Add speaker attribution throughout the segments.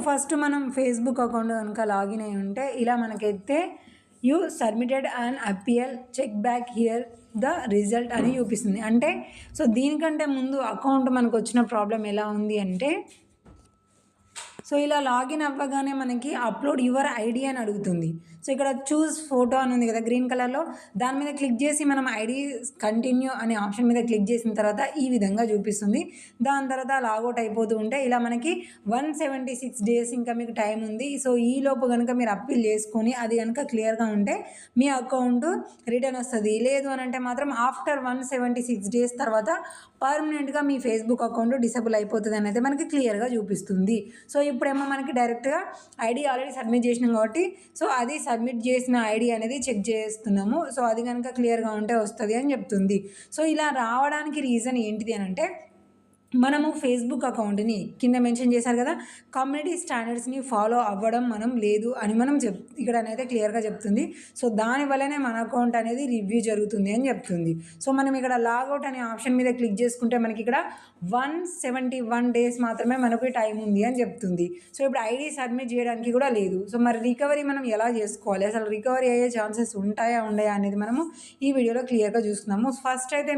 Speaker 1: First మనం Facebook account కనుక login అయి ఉంటే ఇలా మనకైతే you submitted and appeal check back here the result అని చూపిస్తుంది. అంటే సో దీనికంటే ముందు అకౌంట్ మనకు వచ్చిన ప్రాబ్లం ఎలా ఉంది అంటే, సో ఇలా లాగిన్ అవ్వగానే మనకి అప్లోడ్ యువర్ ఐడి అని అడుగుతుంది. సో ఇక్కడ చూస్ ఫోటో అని ఉంది కదా గ్రీన్ కలర్లో, దాని మీద క్లిక్ చేసి మనం ఐడి కంటిన్యూ అనే ఆప్షన్ మీద క్లిక్ చేసిన తర్వాత ఈ విధంగా చూపిస్తుంది. దాని తర్వాత లాగౌట్ అయిపోతూ ఉంటే ఇలా మనకి 176 డేస్ ఇంకా మీకు టైం ఉంది. సో ఈలోపు కనుక మీరు అప్పీల్ చేసుకొని అది కనుక క్లియర్గా ఉంటే మీ అకౌంట్ రిటర్న్ వస్తుంది. లేదు అని అంటే మాత్రం ఆఫ్టర్ 176 డేస్ తర్వాత పర్మనెంట్గా మీ ఫేస్బుక్ అకౌంట్ డిసేబుల్ అయిపోతుంది అని అయితే మనకి క్లియర్గా చూపిస్తుంది. సో ఇప్పుడేమో మనకి డైరెక్ట్గా ఐడి ఆల్రెడీ సబ్మిట్ చేసినాం కాబట్టి సో అది సబ్మిట్ చేసిన ఐడి అనేది చెక్ చేస్తున్నాము. సో అది కనుక క్లియర్గా ఉంటే వస్తుంది అని చెప్తుంది. సో ఇలా రావడానికి రీజన్ ఏంటిది అని అంటే, మనము ఫేస్బుక్ అకౌంట్ని కింద మెన్షన్ చేశారు కదా, కమ్యూనిటీ స్టాండర్డ్స్ని ఫాలో అవ్వడం మనం లేదు అని మనం ఇక్కడ అనేది క్లియర్గా చెప్తుంది. సో దానివల్లనే మన అకౌంట్ అనేది రివ్యూ జరుగుతుంది అని చెప్తుంది. సో మనం ఇక్కడ లాగౌట్ అనే ఆప్షన్ మీద క్లిక్ చేసుకుంటే మనకి ఇక్కడ 171 డేస్ మాత్రమే మనకు టైం ఉంది అని చెప్తుంది. సో ఇప్పుడు ఐడి సబ్మిట్ చేయడానికి కూడా లేదు. సో మరి రికవరీ మనం ఎలా చేసుకోవాలి, అసలు రికవరీ అయ్యే ఛాన్సెస్ ఉంటాయా ఉండయా అనేది మనము ఈ వీడియోలో క్లియర్గా చూస్తున్నాము. ఫస్ట్ అయితే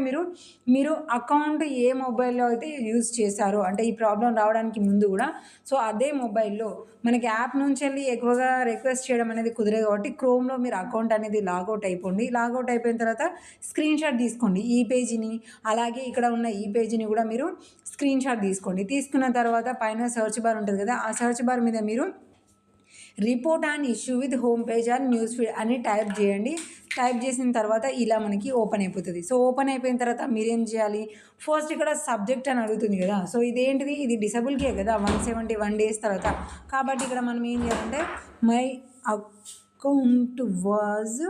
Speaker 1: మీరు అకౌంట్ ఏ మొబైల్లో అయితే యూజ్ చేశారో, అంటే ఈ ప్రాబ్లం రావడానికి ముందు కూడా, సో అదే మొబైల్లో మనకి యాప్ నుంచి వెళ్ళి ఎక్కువగా రిక్వెస్ట్ చేయడం అనేది కుదరదు కాబట్టి క్రోమ్లో మీరు అకౌంట్ అనేది లాగౌట్ అయిపోండి. లాగౌట్ అయిపోయిన తర్వాత స్క్రీన్ షాట్ తీసుకోండి ఈ పేజీని, అలాగే ఇక్కడ ఉన్న ఈ పేజీని కూడా మీరు స్క్రీన్ షాట్ తీసుకోండి. తీసుకున్న తర్వాత పైన సెర్చ్ బార్ ఉంటుంది కదా, ఆ సెర్చ్ బార్ మీద మీరు report and issue with home page and news feed అని టైప్ చేయండి. టైప్ చేసిన తర్వాత ఇలా మనకి ఓపెన్ అయిపోతుంది. సో ఓపెన్ అయిపోయిన తర్వాత మీరేం చేయాలి, ఫస్ట్ ఇక్కడ సబ్జెక్ట్ అని అడుగుతుంది కదా, సో ఇదేంటిది, ఇది డిసేబుల్కే కదా 171 డేస్ తర్వాత. కాబట్టి ఇక్కడ మనం ఏం చేయాలంటే మై అకౌంట్ వాజ్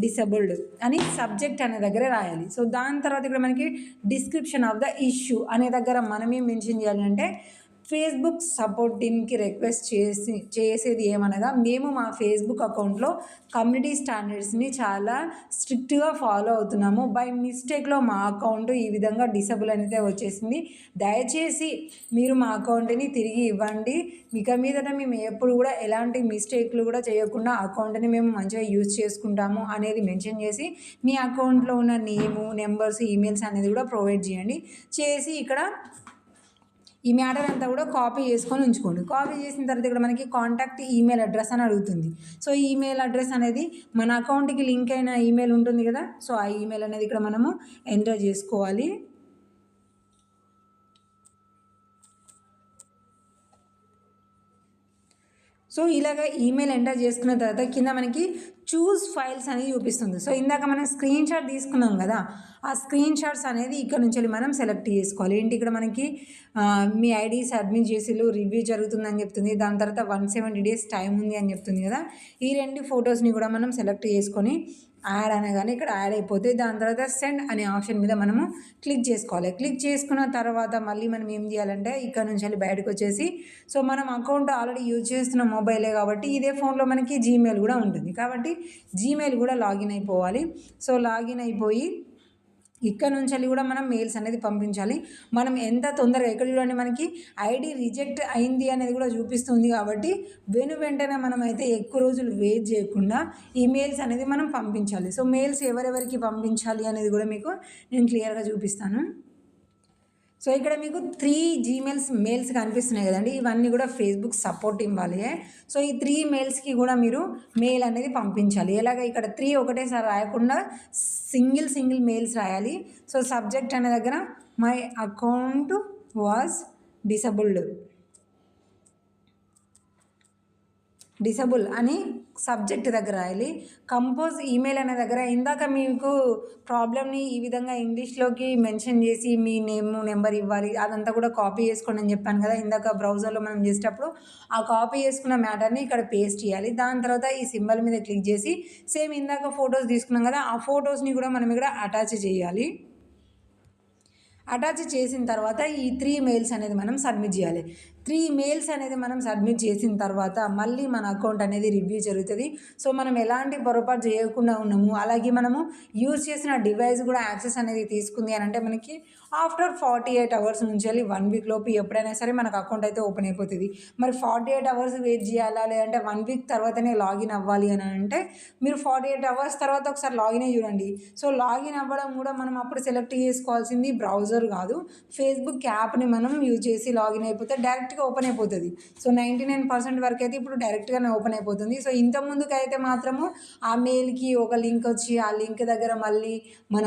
Speaker 1: డిసేబుల్డ్ అని సబ్జెక్ట్ అనే దగ్గర రాయాలి. సో దాని తర్వాత ఇక్కడ మనకి డిస్క్రిప్షన్ ఆఫ్ ద ఇష్యూ అనే దగ్గర మనం ఏం మెన్షన్ చేయాలి అంటే, ఫేస్బుక్ సపోర్ట్ టీమ్కి రిక్వెస్ట్ చేసేది ఏమనగా, మేము మా ఫేస్బుక్ అకౌంట్లో కమ్యూనిటీ స్టాండర్డ్స్ని చాలా స్ట్రిక్ట్గా ఫాలో అవుతున్నాము. బై మిస్టేక్లో మా అకౌంట్ ఈ విధంగా డిసేబుల్ అనేది వచ్చేసింది. దయచేసి మీరు మా అకౌంట్ని తిరిగి ఇవ్వండి. ఇక మీదట మేము ఎప్పుడు కూడా ఎలాంటి మిస్టేక్లు కూడా చేయకుండా అకౌంట్ని మేము మంచిగా యూజ్ చేసుకుంటాము అనేది మెన్షన్ చేసి మీ అకౌంట్లో ఉన్న నేము, నెంబర్స్, ఈమెయిల్స్ అనేది కూడా ప్రొవైడ్ చేయండి. చేసి ఇక్కడ ఈ మ్యాటర్ అంతా కూడా కాపీ చేసుకొని ఉంచుకోండి. కాపీ చేసిన తర్వాత ఇక్కడ మనకి కాంటాక్ట్ ఈమెయిల్ అడ్రస్ అని అడుగుతుంది. సో ఈమెయిల్ అడ్రస్ అనేది మన అకౌంట్కి లింక్ అయిన ఈమెయిల్ ఉంటుంది కదా, సో ఆ ఈమెయిల్ అనేది ఇక్కడ మనము ఎంటర్ చేసుకోవాలి. సో ఇలాగ ఈమెయిల్ ఎంటర్ చేసుకున్న తర్వాత కింద మనకి చూస్ ఫైల్స్ అనేది చూపిస్తుంది. సో ఇందాక మనం స్క్రీన్ షాట్ తీసుకున్నాం కదా, ఆ స్క్రీన్ షాట్స్ అనేది ఇక్కడ నుంచి మనం సెలెక్ట్ చేసుకోవాలి. ఏంటి ఇక్కడ మనకి మీ ఐడి సబ్మిట్ చేసి రివ్యూ జరుగుతుందని చెప్తుంది. దాని తర్వాత 170 డేస్ టైం ఉంది అని చెప్తుంది కదా, ఈ 2 ఫొటోస్ని కూడా మనం సెలెక్ట్ చేసుకొని యాడ్ అనగానే ఇక్కడ యాడ్ అయిపోతే దాని తర్వాత సెండ్ అనే ఆప్షన్ మీద మనము క్లిక్ చేసుకోవాలి. క్లిక్ చేసుకున్న తర్వాత మళ్ళీ మనం ఏం చేయాలంటే ఇక్కడ నుంచి బయటకు వచ్చేసి, సో మనం అకౌంట్ ఆల్రెడీ యూజ్ చేస్తున్న మొబైలే కాబట్టి ఇదే ఫోన్లో మనకి జీమెయిల్ కూడా ఉంటుంది కాబట్టి జీమెయిల్ కూడా లాగిన్ అయిపోవాలి. సో లాగిన్ అయిపోయి ఇక్కడ నుంచి కూడా మనం మెయిల్స్ అనేది పంపించాలి. మనం ఎంత తొందరగా, ఇక్కడ చూడండి మనకి ఐడి రిజెక్ట్ అయింది అనేది కూడా చూపిస్తుంది కాబట్టి వెంటనే మనం అయితే ఎక్కువ రోజులు వెయిట్ చేయకుండా ఈ మెయిల్స్ అనేది మనం పంపించాలి. సో మెయిల్స్ ఎవరెవరికి పంపించాలి అనేది కూడా మీకు నేను క్లియర్గా చూపిస్తాను. సో ఇక్కడ మీకు 3 జీమెయిల్స్ మెయిల్స్ కనిపిస్తున్నాయి కదండి, ఇవన్నీ కూడా ఫేస్బుక్ సపోర్ట్ టీమ్ వాళ్ళే. సో ఈ 3 మెయిల్స్కి కూడా మీరు మెయిల్ అనేది పంపించాలి. ఎలాగ ఇక్కడ 3 ఒకటేసారి రాయకుండా సింగిల్ మెయిల్స్ రాయాలి. సో సబ్జెక్ట్ అనే దగ్గర మై అకౌంట్ వాజ్ డిసేబుల్ అని సబ్జెక్ట్ దగ్గర రాయాలి. కంపోజ్ ఈమెయిల్ అనే దగ్గర ఇందాక మీకు ప్రాబ్లమ్ని ఈ విధంగా ఇంగ్లీష్లోకి మెన్షన్ చేసి మీ నేమ్, నెంబర్ ఇవ్వాలి, అదంతా కూడా కాపీ చేసుకోండి అని చెప్పాను కదా ఇందాక బ్రౌజర్లో మనం చేసేటప్పుడు. ఆ కాపీ చేసుకున్న మ్యాటర్ని ఇక్కడ పేస్ట్ చేయాలి. దాని తర్వాత ఈ సింబల్ మీద క్లిక్ చేసి సేమ్ ఇందాక ఫొటోస్ తీసుకున్నాం కదా, ఆ ఫొటోస్ని కూడా మనం ఇక్కడ అటాచ్ చేయాలి. అటాచ్ చేసిన తర్వాత ఈ 3 మెయిల్స్ అనేది మనం సబ్మిట్ చేయాలి. 3 మెయిల్స్ అనేది మనం సబ్మిట్ చేసిన తర్వాత మళ్ళీ మన అకౌంట్ అనేది రివ్యూ జరుగుతుంది. సో మనం ఎలాంటి పొరపాటు చేయకుండా ఉన్నాము, అలాగే మనము యూజ్ చేసిన డివైస్ కూడా యాక్సెస్ అనేది తీసుకుంది అని అంటే మనకి ఆఫ్టర్ 48 అవర్స్ నుంచి వెళ్ళి 1 వీక్ లోపు ఎప్పుడైనా సరే మనకు అకౌంట్ అయితే ఓపెన్ అయిపోతుంది. మరి 48 అవర్స్ వెయిట్ చేయాలా, లేదంటే 1 వీక్ తర్వాతనే లాగిన్ అవ్వాలి అని అంటే మీరు 48 అవర్స్ తర్వాత ఒకసారి లాగిన్ అయ్యి చూడండి. సో లాగిన్ అవ్వడం కూడా మనం అప్పుడు సెలెక్ట్ చేసుకోవాల్సింది బ్రౌజర్ కాదు, ఫేస్బుక్ యాప్ని మనం యూజ్ చేసి లాగిన్ అయిపోతే డైరెక్ట్గా ఓపెన్ అయిపోతుంది. సో 99% వరకు అయితే ఇప్పుడు డైరెక్ట్గానే ఓపెన్ అయిపోతుంది. సో ఇంత ముందుకైతే మాత్రము ఆ మెయిల్కి ఒక లింక్ వచ్చి ఆ లింక్ దగ్గర మళ్ళీ మన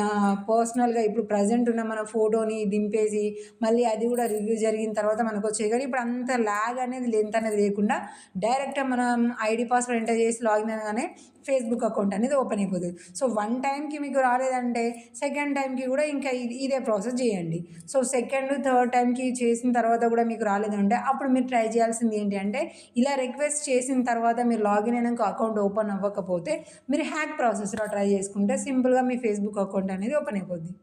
Speaker 1: పర్సనల్గా ఇప్పుడు ప్రజెంట్ ఉన్న మన ఫోటోని దింపేసి మళ్ళీ అది కూడా రివ్యూ జరిగిన తర్వాత మనకు వచ్చాయి. కానీ ఇప్పుడు అంత ల్యాగ్ అనేది లెంత్ అనేది లేకుండా డైరెక్ట్గా మనం ఐడి పాస్వర్డ్ ఎంటర్ చేసి లాగిన్ అనగానే ఫేస్బుక్ అకౌంట్ అనేది ఓపెన్ అయిపోతుంది. సో 1 టైంకి మీకు రాలేదంటే సెకండ్ టైంకి కూడా ఇంకా ఇదే ప్రాసెస్ చేయండి. సో సెకండ్ థర్డ్ టైంకి చేసిన తర్వాత కూడా మీకు రాలేదంటే అప్పుడు మీరు ట్రై చేయాల్సింది ఏంటి అంటే ఇలా రిక్వెస్ట్ చేసిన తర్వాత మీరు లాగిన్ అయినాక అకౌంట్ ఓపెన్ అవ్వకపోతే మీరు హ్యాక్ ప్రాసెస్లో ట్రై చేసుకుంటే సింపుల్గా మీ ఫేస్బుక్ అకౌంట్ అనేది ఓపెన్ అయిపోద్ది.